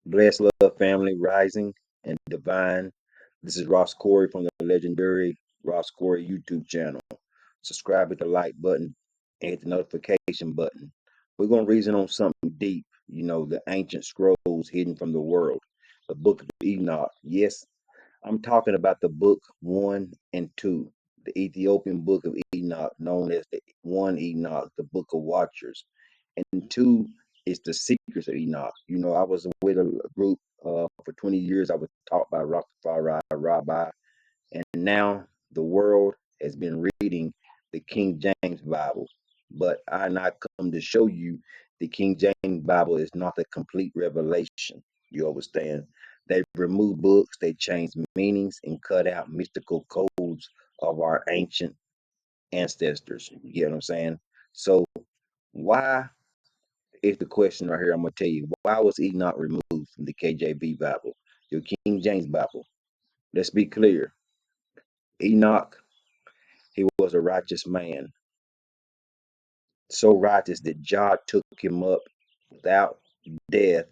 Bless love, family, rising and divine. This is Ras Cory from the legendary Ras Cory YouTube channel. Subscribe with the like button and hit the notification button. We're going to reason on something deep, the ancient scrolls hidden from the world, the book of Enoch. Yes, I'm talking about the book one and two, the Ethiopian book of Enoch, known as the one Enoch, the book of watchers, and two is the secrets of Enoch. I was with a group for 20 years. I was taught by Rastafari Rabbi, and now the world has been reading the King James Bible. But I not come to show you the King James Bible is not the complete revelation. You understand? They've removed books, they changed meanings, and cut out mystical codes of our ancient ancestors. You get what I'm saying? So, why is the question right here? I'm going to tell you. Why was Enoch removed from the KJV Bible, your King James Bible? Let's be clear. Enoch, he was a righteous man, so righteous that God took him up without death,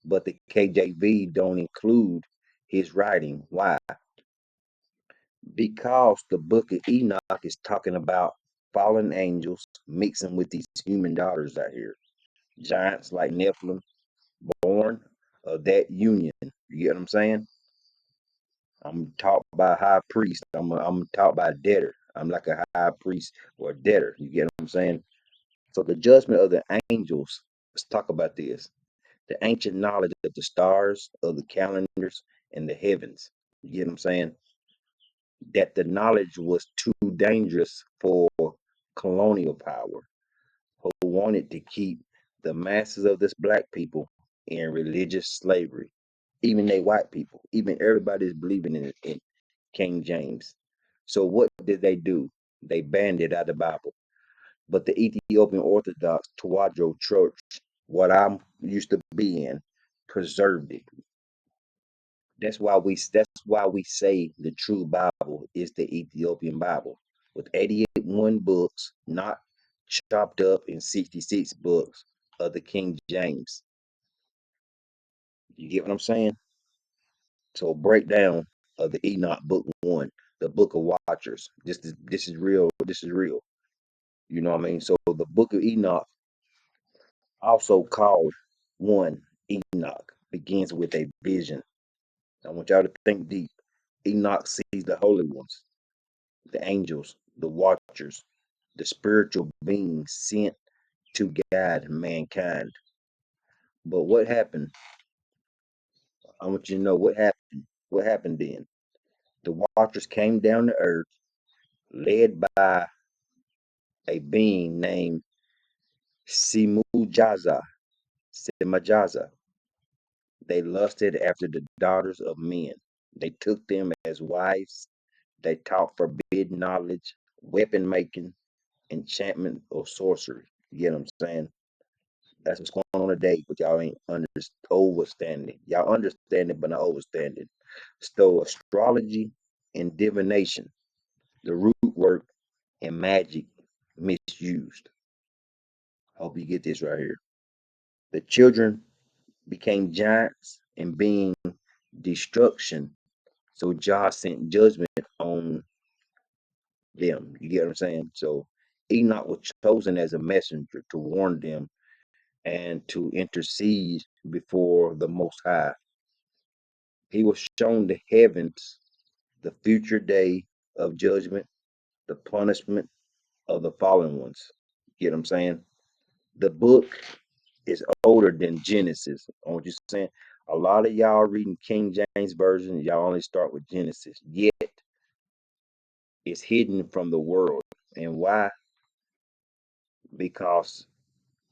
but the KJV don't include his writing. Why? Because the book of Enoch is talking about fallen angels mixing with these human daughters out here. Giants like Nephilim, born of that union. You get what I'm saying? I'm taught by a high priest. I'm taught by a debtor. I'm like a high priest or a debtor. You get what I'm saying? So the judgment of the angels, let's talk about this. The ancient knowledge of the stars, of the calendars, and the heavens. You get what I'm saying? That the knowledge was too dangerous for colonial power, who wanted to keep the masses of this black people in religious slavery. Even they white people, even everybody's believing in King James. So what did they do? They banned it out of the Bible. But the Ethiopian Orthodox Tawadro Church, what I'm used to be in, preserved it. That's why we say the true Bible is the Ethiopian Bible with 81 books, not chopped up in 66 books of the King James. You get what I'm saying? So breakdown of the Enoch book one, the book of watchers. This is real. This is real. You know what I mean? So the book of Enoch, also called one Enoch, begins with a vision. I want y'all to think deep. Enoch sees the holy ones, the angels, the watchers, the spiritual beings sent to guide mankind. But what happened? I want you to know what happened. What happened then? The watchers came down to earth, led by a being named Simujaza. Simajaza. They lusted after the daughters of men. They took them as wives. They taught forbidden knowledge, weapon making, enchantment, or sorcery. You get what I'm saying? That's what's going on today, but y'all ain't overstanding. Y'all understand it, but not overstanding. So astrology and divination, the root work and magic misused. Hope you get this right here. The children became giants and being destruction. So Jah sent judgment on them. You get what I'm saying? So Enoch was chosen as a messenger to warn them and to intercede before the Most High. He was shown the heavens, the future day of judgment, the punishment of the fallen ones. You get what I'm saying? The book is older than Genesis. I want you saying a lot of y'all reading King James version, y'all only start with Genesis. Yet it's hidden from the world. And why? Because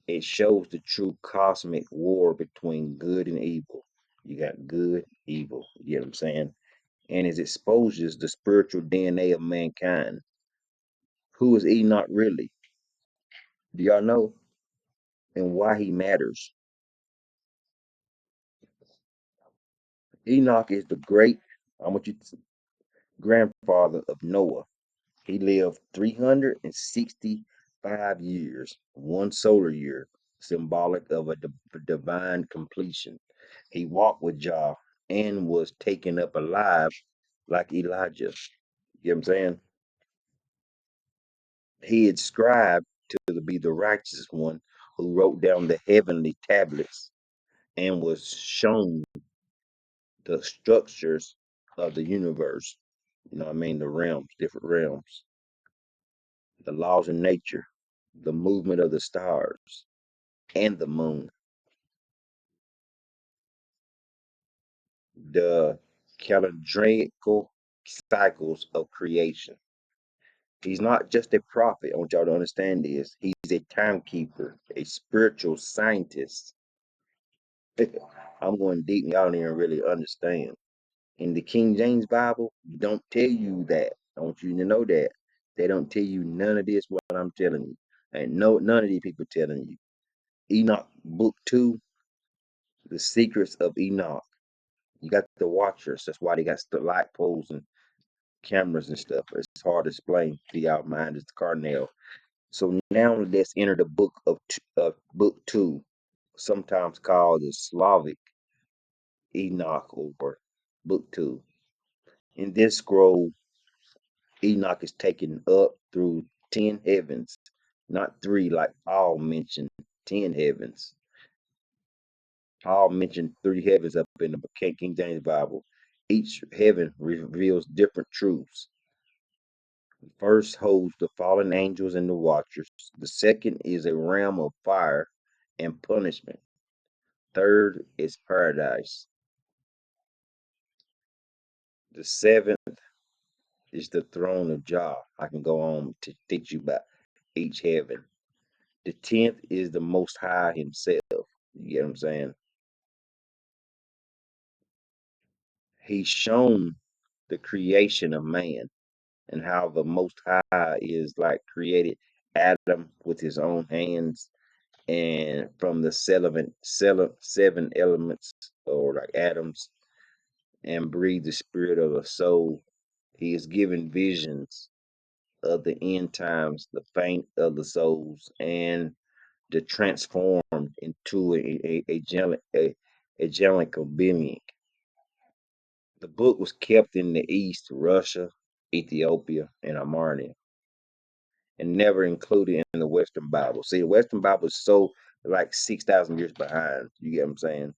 it shows the true cosmic war between good and evil. You got good, evil. You get what I'm saying? And it exposes the spiritual DNA of mankind. Who is Enoch really? Do y'all know? And why he matters? Enoch is the great, I want you to, grandfather of Noah. He lived 365 years, one solar year. symbolic of a divine completion. He walked with Jah and was taken up alive like Elijah. You know what I'm saying? He is scribed to be the righteous one who wrote down the heavenly tablets and was shown the structures of the universe. You know what I mean? The realms, different realms, the laws of nature, the movement of the stars and the moon, the calendrical cycles of creation. He's not just a prophet. I want y'all to understand this. He's a timekeeper, a spiritual scientist. I'm going deep, and y'all don't even really understand. In the King James Bible, you don't tell you that. I want you to know that. They don't tell you none of this what I'm telling you. And no, none of these people telling you. Enoch book 2, the secrets of Enoch. You got the watchers. That's why they got the light poles and cameras and stuff. It's hard to explain to y'all mind. It's Carnell. So now let's enter the book 2, sometimes called the Slavic Enoch or book 2. In this scroll, Enoch is taken up through 10 heavens, not 3 like Paul mentioned, 10 heavens. Paul mentioned 3 heavens up in the King James Bible. Each heaven reveals different truths. The first holds the fallen angels and the watchers. The second is a realm of fire and punishment. Third is paradise. The seventh is the throne of Jah. I can go on to teach you about each heaven. The 10th is the Most High Himself. You get what I'm saying? He's shown the creation of man and how the Most High is like created Adam with his own hands and from the seven elements or like atoms and breathed the spirit of a soul. He is given visions of the end times, the fate of the souls, and the transformed into angelical being. The book was kept in the East, Russia, Ethiopia, and Armenia, and never included in the Western Bible. See, the Western Bible is so like 6,000 years behind. You get what I'm saying?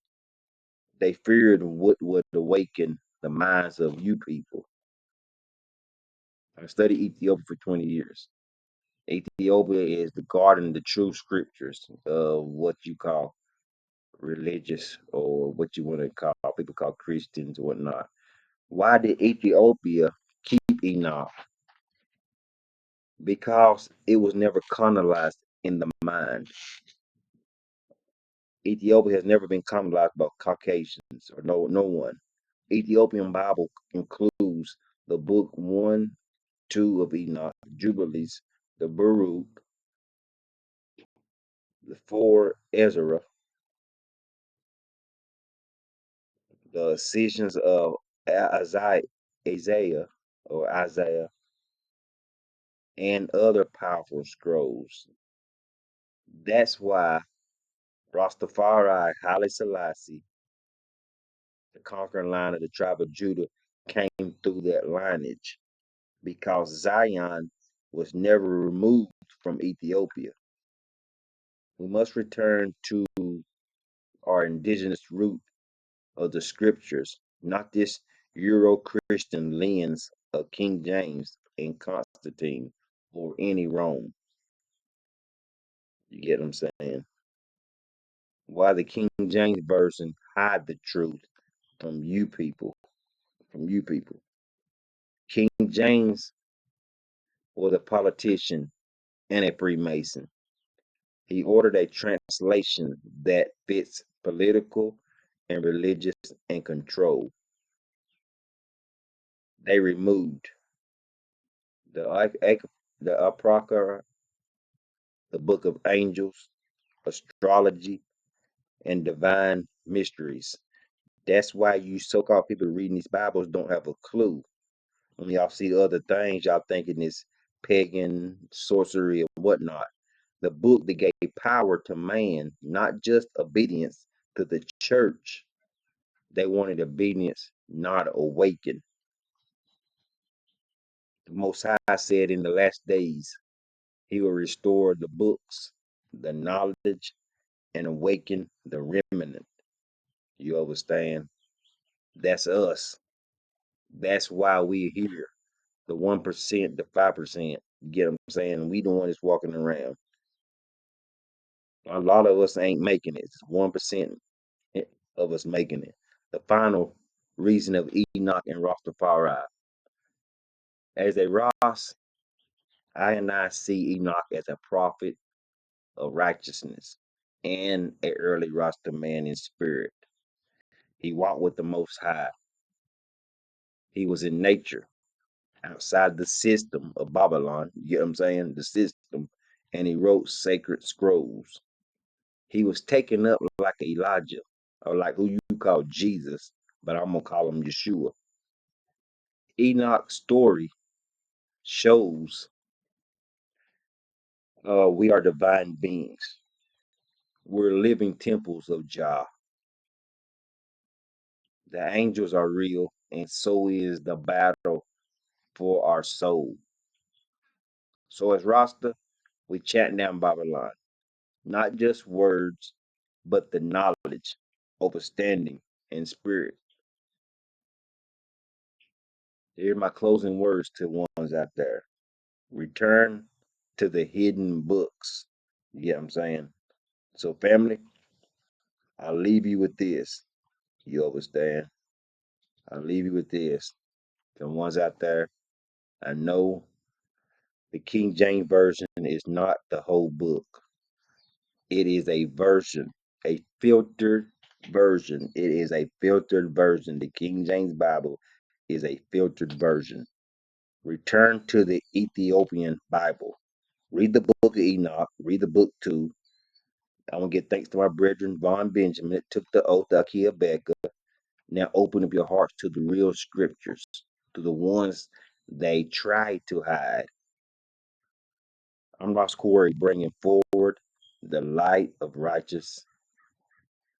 They feared what would awaken the minds of you people. I studied Ethiopia for 20 years. Ethiopia is the garden, the true scriptures of what you call religious or what you want to call people call Christians or whatnot. Why did Ethiopia keep Enoch? Because it was never colonized in the mind. Ethiopia has never been colonized by Caucasians or no one. Ethiopian Bible includes the book 1, 2 of Enoch, Jubilees, the Baruch, the 4 Ezra, the Decisions of Isaiah or Isaiah, and other powerful scrolls. That's why Rastafari, Haile Selassie, the conquering line of the tribe of Judah, came through that lineage because Zion was never removed from Ethiopia. We must return to our indigenous root of the scriptures, not this Euro Christian lens of King James and Constantine or any Rome. You get what I'm saying? Why the King James Version hide the truth from you people, from you people. King James was a politician and a Freemason. He ordered a translation that fits political and religious and control. They removed the Apocrypha, the Book of Angels, astrology, and divine mysteries. That's why you so-called people reading these Bibles don't have a clue. When y'all see other things, y'all thinking it's pagan, sorcery, and whatnot. The book that gave power to man, not just obedience to the church. They wanted obedience, not awaken. The Most High said in the last days, He will restore the books, the knowledge, and awaken the remnant. You understand? That's us. That's why we're here. The 1%, the 5%. You get what I'm saying? We the one that's walking around. A lot of us ain't making it. It's 1% of us making it. The final reason of Enoch and Rastafari. As a Ras, I and I see Enoch as a prophet of righteousness and an early Rasta man in spirit. He walked with the Most High. He was in nature, outside the system of Babylon. You get what I'm saying? The system. And he wrote sacred scrolls. He was taken up like Elijah, or like who you call Jesus, but I'm gonna call him Yeshua. Enoch's story shows we are divine beings. We're living temples of Jah. The angels are real, and so is the battle for our soul. So as Rasta, we chant down Babylon, not just words, but the knowledge, understanding, and spirit. Here are my closing words to ones out there. Return to the hidden books. You get what I'm saying? So, family, I'll leave you with this. You understand? I'll leave you with this. The ones out there, I know the King James Version is not the whole book. It is a version, a filtered version. It is a filtered version. The King James Bible is a filtered version. Return to the Ethiopian Bible. Read the book of Enoch. Read the book too. I want to give thanks to my brethren, Von Benjamin, that took the oath, Akia Becca. Now open up your hearts to the real scriptures, to the ones they tried to hide. I'm Ras Cory, bringing forward the light of righteous.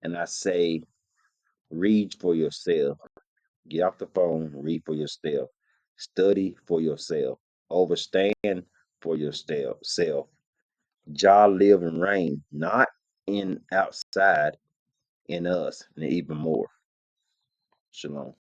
And I say, read for yourself. Get off the phone, read for yourself. Study for yourself. Overstand for yourself. Jah live and reign, not in outside, in us, and even more. Shalom.